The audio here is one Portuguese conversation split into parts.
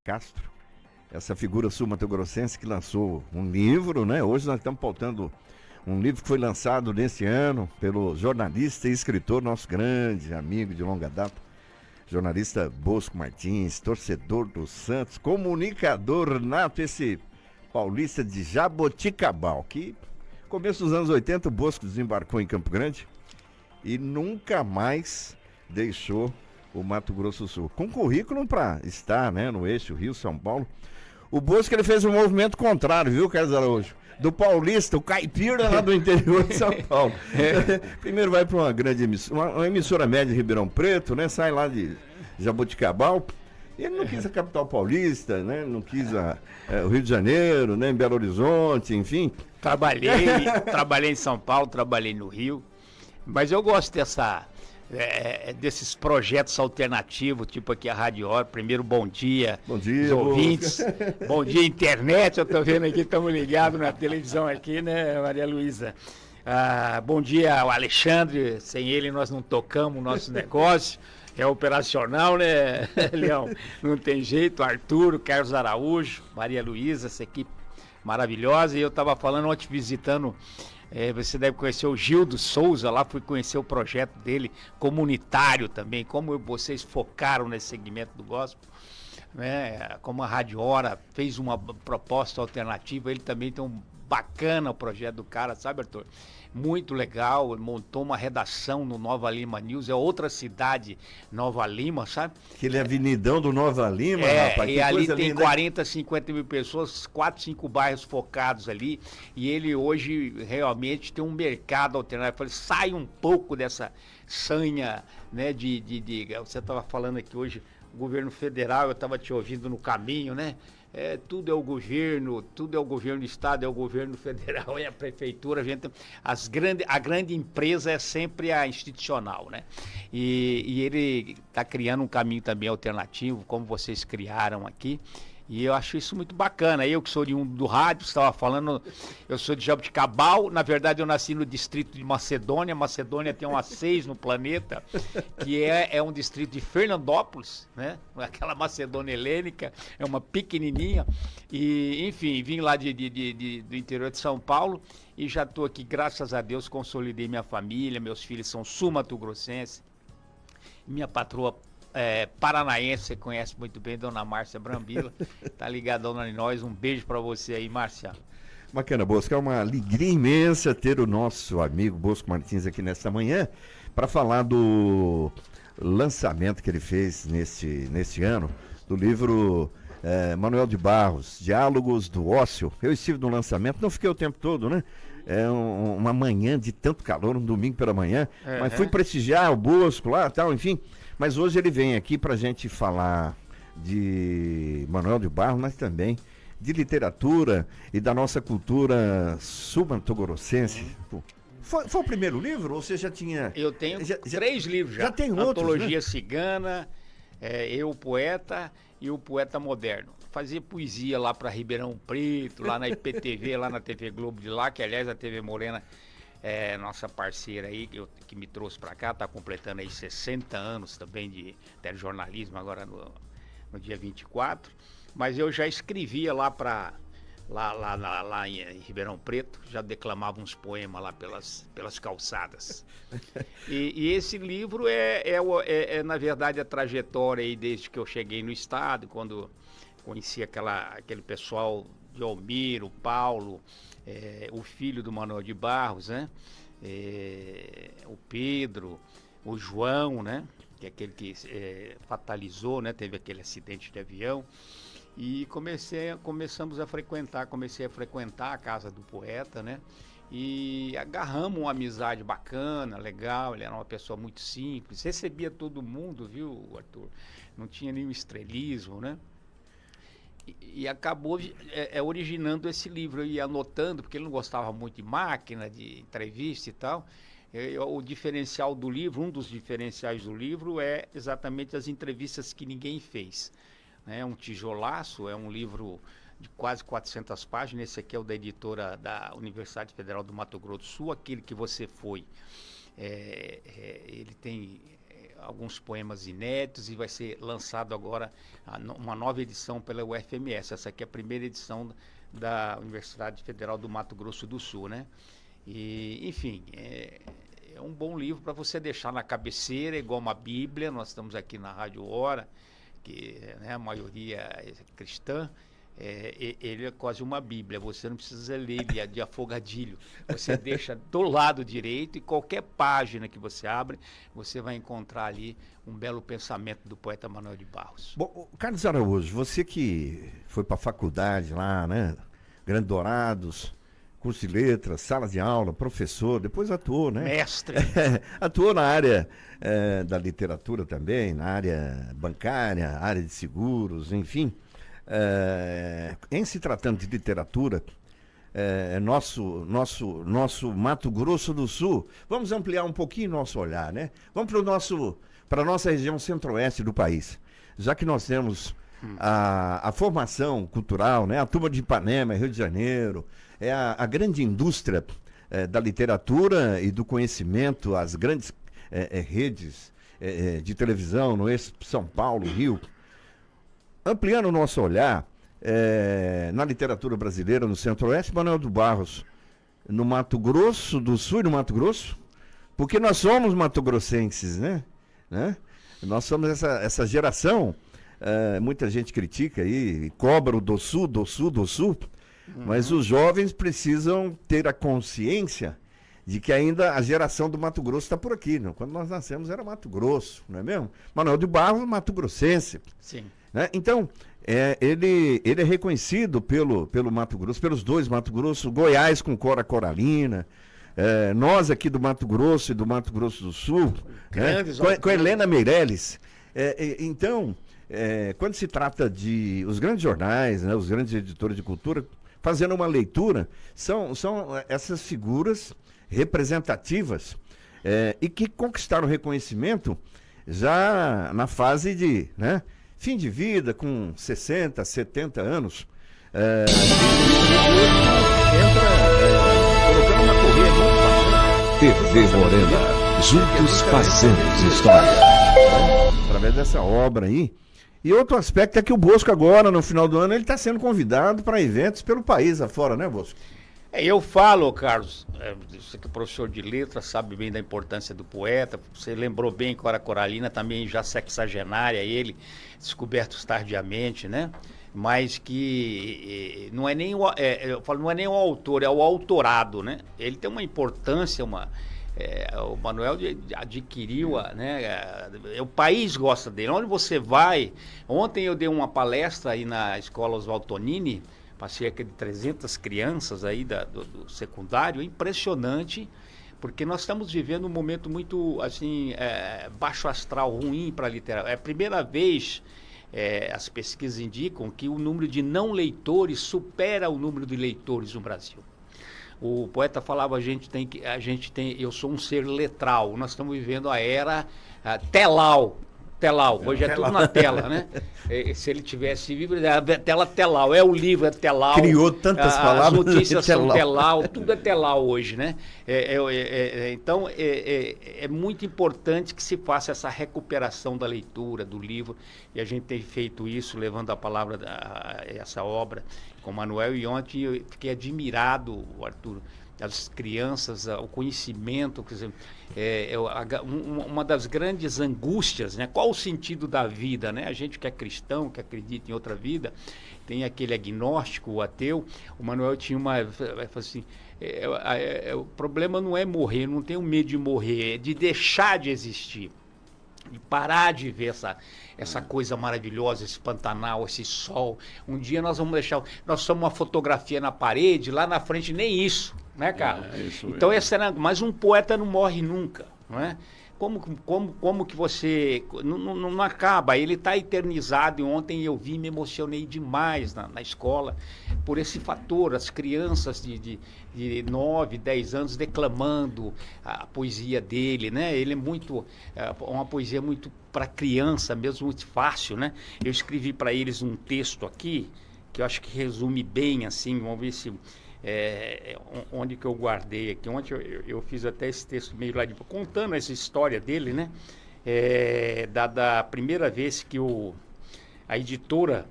Castro, essa figura sul-mato-grossense que lançou um livro, né? Hoje nós estamos pautando um livro que foi lançado nesse ano pelo jornalista e escritor, nosso grande amigo de longa data, jornalista Bosco Martins, torcedor do Santos, comunicador nato, esse paulista de Jaboticabal, que começo dos anos 80 o Bosco desembarcou em Campo Grande e nunca mais deixou o Mato Grosso do Sul, com currículo para estar, né, no eixo Rio-São Paulo. O Bosco ele fez um movimento contrário, viu, Carlos Araújo? Do paulista, o caipira lá do interior de São Paulo. Primeiro vai para uma grande emissora, uma emissora média de Ribeirão Preto, né? Sai lá de Jaboticabal. Ele não quis a capital paulista, né? Não quis o Rio de Janeiro, né? Em Belo Horizonte, enfim. Trabalhei em São Paulo, trabalhei no Rio. Mas eu gosto desses projetos alternativos, tipo aqui a Rádio Hora. Primeiro, bom dia, os ouvintes. Bom dia, internet. Eu tô vendo aqui, estamos ligados na televisão aqui, né, Maria Luísa? Bom dia ao Alexandre. Sem ele nós não tocamos o nosso negócio. É operacional, né, Leão? Não tem jeito. Arthur, Carlos Araújo, Maria Luísa, essa equipe maravilhosa. E eu estava falando ontem, visitando... você deve conhecer o Gildo Souza, lá fui conhecer o projeto dele, comunitário também, como vocês focaram nesse segmento do gospel, né? Como a Rádio Hora fez uma proposta alternativa, ele também tem um bacana o projeto do cara, sabe, Arthur? Muito legal, ele montou uma redação no Nova Lima News, é outra cidade, Nova Lima, sabe? Aquele avenidão do Nova Lima, rapaz. E ali tem linda. 40, 50 mil pessoas, 4, 5 bairros focados ali, e ele hoje realmente tem um mercado alternativo. Eu falei, sai um pouco dessa sanha, né, você estava falando aqui hoje, o governo federal, eu estava te ouvindo no caminho, né? Tudo é o governo do estado, é o governo federal, é a prefeitura, a grande empresa é sempre a institucional, né? E ele está criando um caminho também alternativo, como vocês criaram aqui. E eu acho isso muito bacana. Eu que sou do rádio, estava falando, eu sou de Jaboticabal, na verdade eu nasci no distrito de Macedônia. Macedônia tem umas 6 no planeta, que é um distrito de Fernandópolis, né? Aquela Macedônia helênica, é uma pequenininha. E, enfim, vim lá do interior de São Paulo e já estou aqui, graças a Deus, consolidei minha família, meus filhos são sul-mato-grossenses. Minha patroa paranaense, você conhece muito bem, Dona Márcia Brambila, tá ligadona em nós, um beijo para você aí, Márcia. Bacana, Bosco, é uma alegria imensa ter o nosso amigo Bosco Martins aqui nesta manhã, para falar do lançamento que ele fez neste ano, do livro Manuel de Barros, Diálogos do Ócio. Eu estive no lançamento, não fiquei o tempo todo, né? Uma manhã de tanto calor, um domingo pela manhã, mas fui prestigiar o Bosco lá e tal, enfim. Mas hoje ele vem aqui para a gente falar de Manuel de Barros, mas também de literatura e da nossa cultura sul-mato-grossense. Foi o primeiro livro ou você já tinha... Eu tenho 3 livros já. Já tem outros, Antologia né? Cigana, Eu, Poeta e o Poeta Moderno. Fazia poesia lá para Ribeirão Preto, lá na IPTV, lá na TV Globo de lá, que aliás a TV Morena... nossa parceira aí, que me trouxe para cá, está completando aí 60 anos também de telejornalismo, agora no dia 24. Mas eu já escrevia lá em Ribeirão Preto, já declamava uns poemas lá pelas calçadas. E esse livro na verdade, a trajetória aí desde que eu cheguei no estado, quando conheci aquele pessoal de Almir, o Paulo... o filho do Manuel de Barros, né? O Pedro, o João, né? Que é aquele que fatalizou, né? Teve aquele acidente de avião. E comecei a frequentar a casa do poeta, né? E agarramos uma amizade bacana, legal. Ele era uma pessoa muito simples, recebia todo mundo, viu, Arthur? Não tinha nenhum estrelismo, né? E acabou originando esse livro, eu ia anotando, porque ele não gostava muito de máquina, de entrevista e tal. O diferencial do livro, um dos diferenciais do livro é exatamente as entrevistas que ninguém fez. É um tijolaço, é um livro de quase 400 páginas, esse aqui é o da editora da Universidade Federal do Mato Grosso do Sul, aquele que você foi. Ele tem alguns poemas inéditos e vai ser lançado agora uma nova edição pela UFMS. Essa aqui é a primeira edição da Universidade Federal do Mato Grosso do Sul, né? E, enfim, é um bom livro para você deixar na cabeceira, igual uma Bíblia. Nós estamos aqui na Rádio Hora, que, né, a maioria é cristã. Ele é quase uma Bíblia, você não precisa ler ele de afogadilho, você deixa do lado direito e qualquer página que você abre, você vai encontrar ali um belo pensamento do poeta Manoel de Barros. Bom, Carlos Araújo, você que foi para a faculdade lá, né, Grande Dourados, curso de letras, sala de aula, professor, depois atuou, né? Mestre. Atuou na área da literatura também, na área bancária, área de seguros, enfim. Em se tratando de literatura, nosso Mato Grosso do Sul, vamos ampliar um pouquinho nosso olhar, né? Vamos para a nossa região centro-oeste do país, já que nós temos a formação cultural, né? A Turma de Ipanema, Rio de Janeiro, a grande indústria da literatura e do conhecimento, as grandes redes de televisão no São Paulo, Rio. Ampliando o nosso olhar na literatura brasileira, no Centro-Oeste, Manoel de Barros, no Mato Grosso do Sul e no Mato Grosso, porque nós somos mato-grossenses, né? Nós somos essa geração, muita gente critica aí, cobra o do Sul, mas os jovens precisam ter a consciência de que ainda a geração do Mato Grosso está por aqui. Não? Quando nós nascemos era Mato Grosso, não é mesmo? Manoel de Barros, mato-grossense. Sim. Né? Então, ele é reconhecido pelo Mato Grosso, pelos dois Mato Grosso, Goiás com Cora Coralina, nós aqui do Mato Grosso e do Mato Grosso do Sul, né? com Helena Meirelles. Então, quando se trata de os grandes jornais, né, os grandes editores de cultura, fazendo uma leitura, são essas figuras representativas e que conquistaram reconhecimento já na fase de... né, fim de vida, com 60, 70 anos, entra colocando uma correia muito bacana. TV Morena, juntos fazemos história. Através dessa obra aí. E outro aspecto é que o Bosco agora, no final do ano, ele está sendo convidado para eventos pelo país afora, né, Bosco? Eu falo, Carlos, você que é professor de letras, sabe bem da importância do poeta, você lembrou bem que Cora Coralina também já sexagenária, ele, descobertos tardiamente, né? Mas que não é nem eu falo, não é nem o autor, é o autorado, né? Ele tem uma importância, o Manoel adquiriu, né? O país gosta dele. Onde você vai? Ontem eu dei uma palestra aí na Escola Oswaldo Tonini, para cerca de 300 crianças aí do secundário, impressionante, porque nós estamos vivendo um momento muito, assim, baixo astral, ruim para a literatura. É a primeira vez, as pesquisas indicam que o número de não leitores supera o número de leitores no Brasil. O poeta falava, eu sou um ser letral, nós estamos vivendo a era telau. Hoje é tudo na tela, né? Se ele tivesse vivo, tela telau, é o livro, é telau. Criou tantas palavras. As notícias são telau, tudo é telau hoje, né? Então, é muito importante que se faça essa recuperação da leitura, do livro, e a gente tem feito isso, levando a palavra, essa obra com o Manoel, e ontem eu fiquei admirado, Arthur, as crianças, o conhecimento, quer dizer, uma das grandes angústias, né? Qual o sentido da vida, né? A gente que é cristão, que acredita em outra vida, tem aquele agnóstico, o ateu. O Manoel tinha assim, o problema não é morrer, não tenho medo de morrer, é de deixar de existir, de parar de ver essa coisa maravilhosa, esse Pantanal, esse sol. Um dia nós vamos deixar, nós somos uma fotografia na parede, lá na frente nem isso, né, cara? Então mas um poeta não morre nunca, não é? Como que você não acaba? Ele está eternizado, e ontem eu vi, me emocionei demais na escola por esse fator, as crianças de 9, 10 anos declamando a poesia dele, né? Ele é muito, uma poesia muito para criança mesmo, muito fácil, né? Eu escrevi para eles um texto aqui, que eu acho que resume bem, assim, vamos ver se... onde que eu guardei aqui. Ontem eu fiz até esse texto meio lá contando essa história dele, né? da primeira vez que a editora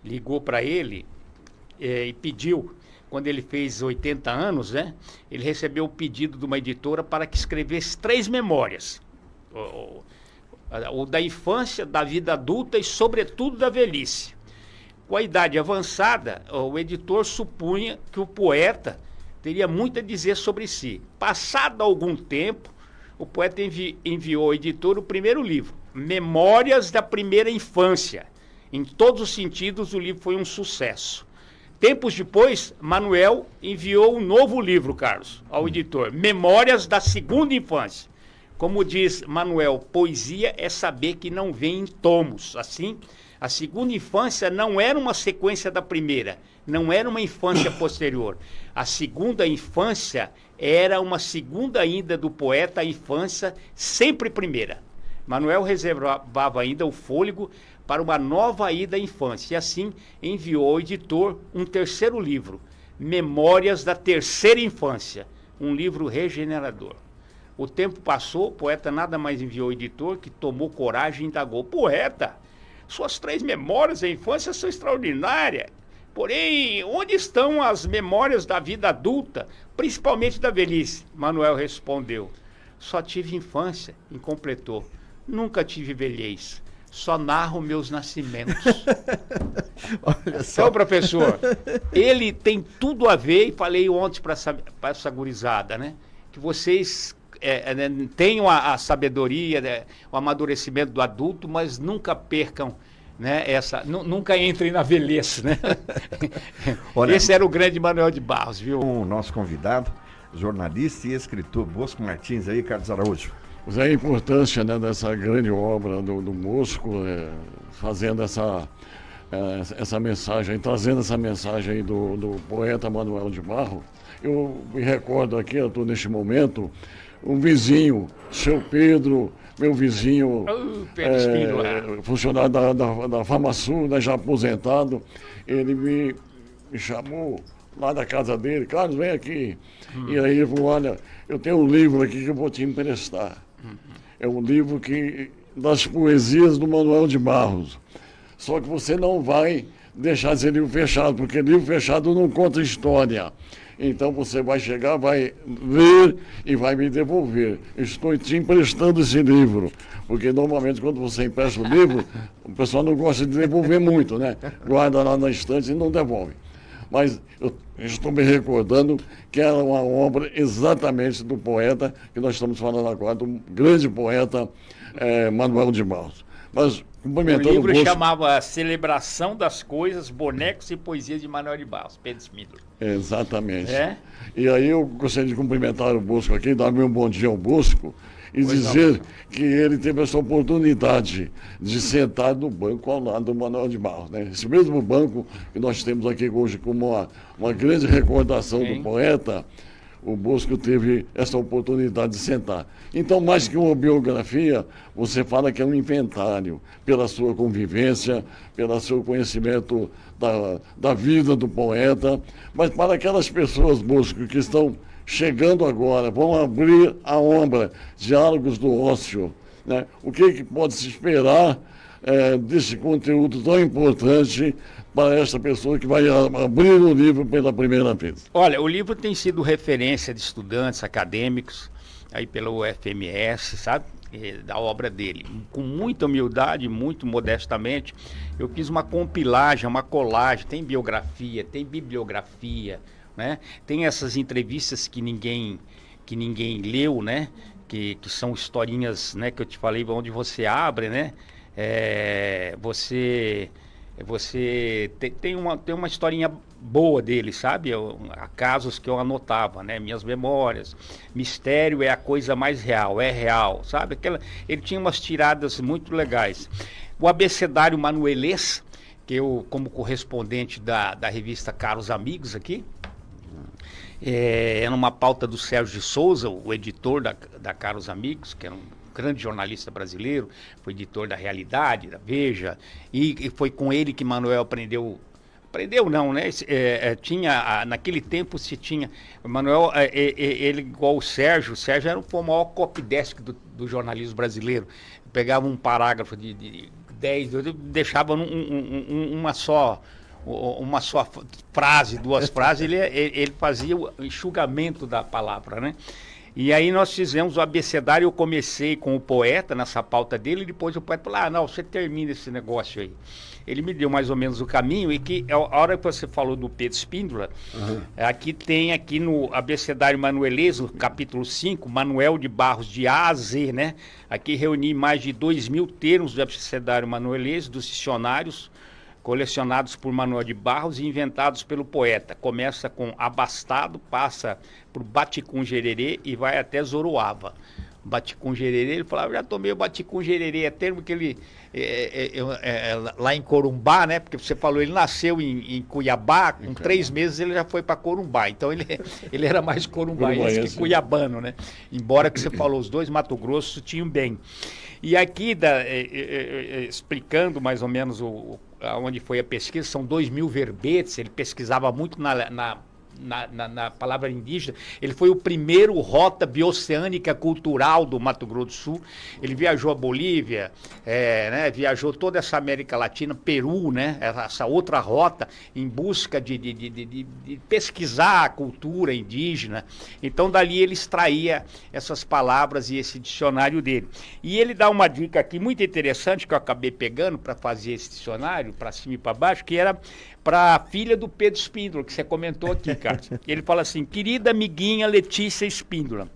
ligou para ele e pediu, quando ele fez 80 anos, né? Ele recebeu o pedido de uma editora para que escrevesse 3 memórias. O da infância, da vida adulta e, sobretudo, da velhice. Com a idade avançada, o editor supunha que o poeta teria muito a dizer sobre si. Passado algum tempo, o poeta enviou ao editor o primeiro livro, Memórias da Primeira Infância. Em todos os sentidos, o livro foi um sucesso. Tempos depois, Manuel enviou um novo livro, Carlos, ao editor, Memórias da Segunda Infância. Como diz Manuel, poesia é saber que não vem em tomos. Assim, a segunda infância não era uma sequência da primeira, não era uma infância posterior. A segunda infância era uma segunda ainda do poeta, a infância sempre primeira. Manuel reservava ainda o fôlego para uma nova ida à infância, e assim enviou ao editor um terceiro livro, Memórias da Terceira Infância, um livro regenerador. O tempo passou, o poeta nada mais enviou ao editor, que tomou coragem e indagou: poeta, suas 3 memórias da infância são extraordinárias, porém, onde estão as memórias da vida adulta, principalmente da velhice? Manuel respondeu: só tive infância, e completou: nunca tive velhice. Só narro meus nascimentos. Olha só. Então, professor, ele tem tudo a ver, e falei ontem para essa gurizada, né? Que vocês tenham a sabedoria, o amadurecimento do adulto, mas nunca percam, né, nunca entrem na velhice, né? Olha, esse era o grande Manuel de Barros, viu? O nosso convidado, jornalista e escritor Bosco Martins aí, Carlos Araújo. Mas a importância, né, dessa grande obra do Bosco, fazendo essa mensagem, trazendo essa mensagem aí do poeta Manuel de Barros. Eu me recordo aqui, eu estou neste momento, um vizinho, seu Pedro, meu vizinho, funcionário da Famasul, né, já aposentado, ele me chamou lá da casa dele: Carlos, vem aqui. E aí ele falou: olha, eu tenho um livro aqui que eu vou te emprestar. É um livro das poesias do Manuel de Barros. Só que você não vai deixar esse livro fechado, porque livro fechado não conta história. Então você vai chegar, vai ler e vai me devolver. Estou te emprestando esse livro, porque normalmente quando você empresta o livro, o pessoal não gosta de devolver muito, né? Guarda lá na estante e não devolve. Mas eu estou me recordando que era uma obra exatamente do poeta que nós estamos falando agora, do grande poeta Manuel de Barros. Mas, cumprimentando o livro Bosco, chamava Celebração das Coisas, Bonecos e Poesias de Manuel de Barros, Pedro Smidler. Exatamente. E aí eu gostaria de cumprimentar o Bosco aqui, dar meu bom dia ao Bosco e dizer que ele teve essa oportunidade de sentar no banco ao lado do Manuel de Barros, né? Esse mesmo banco que nós temos aqui hoje como uma grande recordação do poeta, o Bosco teve essa oportunidade de sentar. Então, mais que uma biografia, você fala que é um inventário, pela sua convivência, pelo seu conhecimento da vida do poeta, mas para aquelas pessoas, Bosco, que estão chegando agora, vão abrir a obra Diálogos do Ócio, né? O que pode se esperar desse conteúdo tão importante para essa pessoa que vai abrir o livro pela primeira vez? Olha, o livro tem sido referência de estudantes acadêmicos, aí pelo FMS, sabe? Da obra dele. Com muita humildade, muito modestamente, eu fiz uma compilagem, uma colagem, tem biografia, tem bibliografia, né? Tem essas entrevistas que ninguém leu, né? Que são historinhas, né? Que eu te falei, onde você abre, né? Você tem uma historinha boa dele, sabe? Casos que eu anotava, né? Minhas memórias. Mistério é a coisa mais real, é real, sabe? Ele tinha umas tiradas muito legais. O abecedário manuelês, que eu, como correspondente da revista Caros Amigos aqui, era uma pauta do Sérgio de Souza, o editor da Caros Amigos, que era um grande jornalista brasileiro, foi editor da Realidade, da Veja, e foi com ele que Manuel aprendeu Aprendeu não, né? Naquele tempo se tinha... O Manuel, ele igual o Sérgio era o maior copydesk do jornalismo brasileiro. Pegava um parágrafo de 10, deixava uma só frase, 2 frases, ele fazia o enxugamento da palavra, né? E aí nós fizemos o abecedário, eu comecei com o poeta nessa pauta dele, e depois o poeta falou, não, você termina esse negócio aí. Ele me deu mais ou menos o caminho, e que a hora que você falou do Pedro Espíndola, aqui no abecedário manuelês, no capítulo 5, Manuel de Barros, de A a Z, né? Aqui reuni mais de 2.000 termos do abecedário manuelês, dos dicionários, colecionados por Manuel de Barros e inventados pelo poeta. Começa com abastado, passa por Baticum Gererê e vai até Zoroava. Baticum Gererê, ele falava, já tomei o Baticum Gererê, é termo que ele, lá em Corumbá, né, porque você falou, ele nasceu em Cuiabá, com 3 meses ele já foi para Corumbá, então ele era mais corumbaense que cuiabano, né, embora que você falou, os dois Mato Grosso tinham bem. E aqui, explicando mais ou menos onde foi a pesquisa, são 2.000 verbetes, ele pesquisava muito na palavra indígena. Ele foi o primeiro rota bioceânica cultural do Mato Grosso do Sul. Ele viajou a Bolívia, né, viajou toda essa América Latina, Peru, né, essa outra rota, em busca de pesquisar a cultura indígena. Então, dali ele extraía essas palavras e esse dicionário dele. E ele dá uma dica aqui muito interessante, que eu acabei pegando para fazer esse dicionário, para cima e para baixo, que era para a filha do Pedro Espíndola, que você comentou aqui, Carlos. Ele fala assim, querida amiguinha Letícia Espíndola,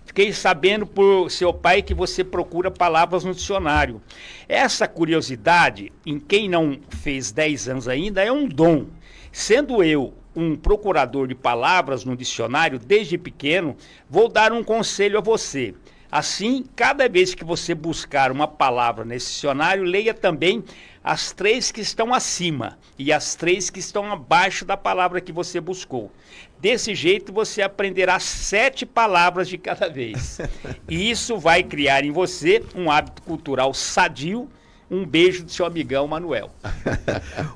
fiquei sabendo por seu pai que você procura palavras no dicionário. Essa curiosidade, em quem não fez 10 anos ainda, é um dom. Sendo eu um procurador de palavras no dicionário desde pequeno, vou dar um conselho a você. Assim, cada vez que você buscar uma palavra nesse dicionário, leia também as 3 que estão acima e as 3 que estão abaixo da palavra que você buscou. Desse jeito, você aprenderá 7 palavras de cada vez. E isso vai criar em você um hábito cultural sadio. Um beijo do seu amigão Manuel.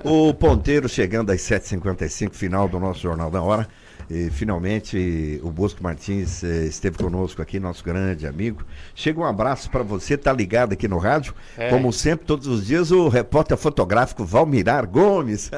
O ponteiro chegando às 7h55, final do nosso Jornal da Hora. E, finalmente, o Bosco Martins esteve conosco aqui, nosso grande amigo. Chega um abraço para você, tá ligado aqui no rádio. Como sempre, todos os dias, o repórter fotográfico Valmirar Gomes.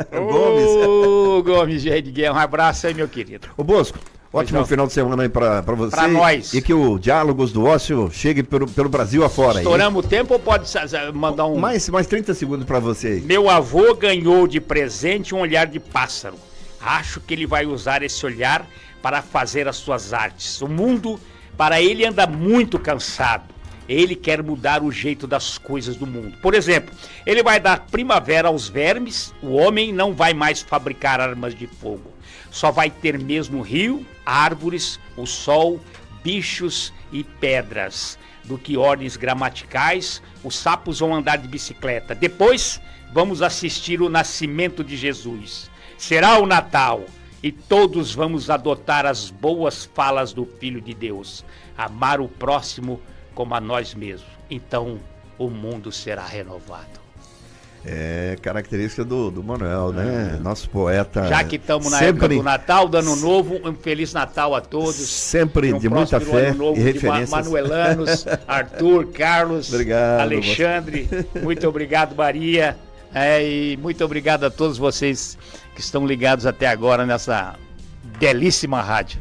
Gomes, de Guerra, um abraço aí, meu querido. Ô Bosco, ótimo final de semana aí para você. Para nós. E que o Diálogos do Ócio chegue pelo Brasil afora. Estouramos o tempo ou pode mandar um... Mais 30 segundos para você aí. Meu avô ganhou de presente um olhar de pássaro. Acho que ele vai usar esse olhar para fazer as suas artes. O mundo, para ele, anda muito cansado. Ele quer mudar o jeito das coisas do mundo. Por exemplo, ele vai dar primavera aos vermes, o homem não vai mais fabricar armas de fogo. Só vai ter mesmo rio, árvores, o sol, bichos e pedras. Do que ordens gramaticais, os sapos vão andar de bicicleta. Depois, vamos assistir o nascimento de Jesus. Será o Natal e todos vamos adotar as boas falas do Filho de Deus. Amar o próximo como a nós mesmos. Então o mundo será renovado. É característica do Manuel, né? Nosso poeta. Já que estamos na época do Natal, do Ano Novo, um Feliz Natal a todos. Sempre de muita fé e referências. Manuelanos, Arthur, Carlos, obrigado, Alexandre. Muito obrigado, Maria. E muito obrigado a todos vocês que estão ligados até agora nessa belíssima rádio.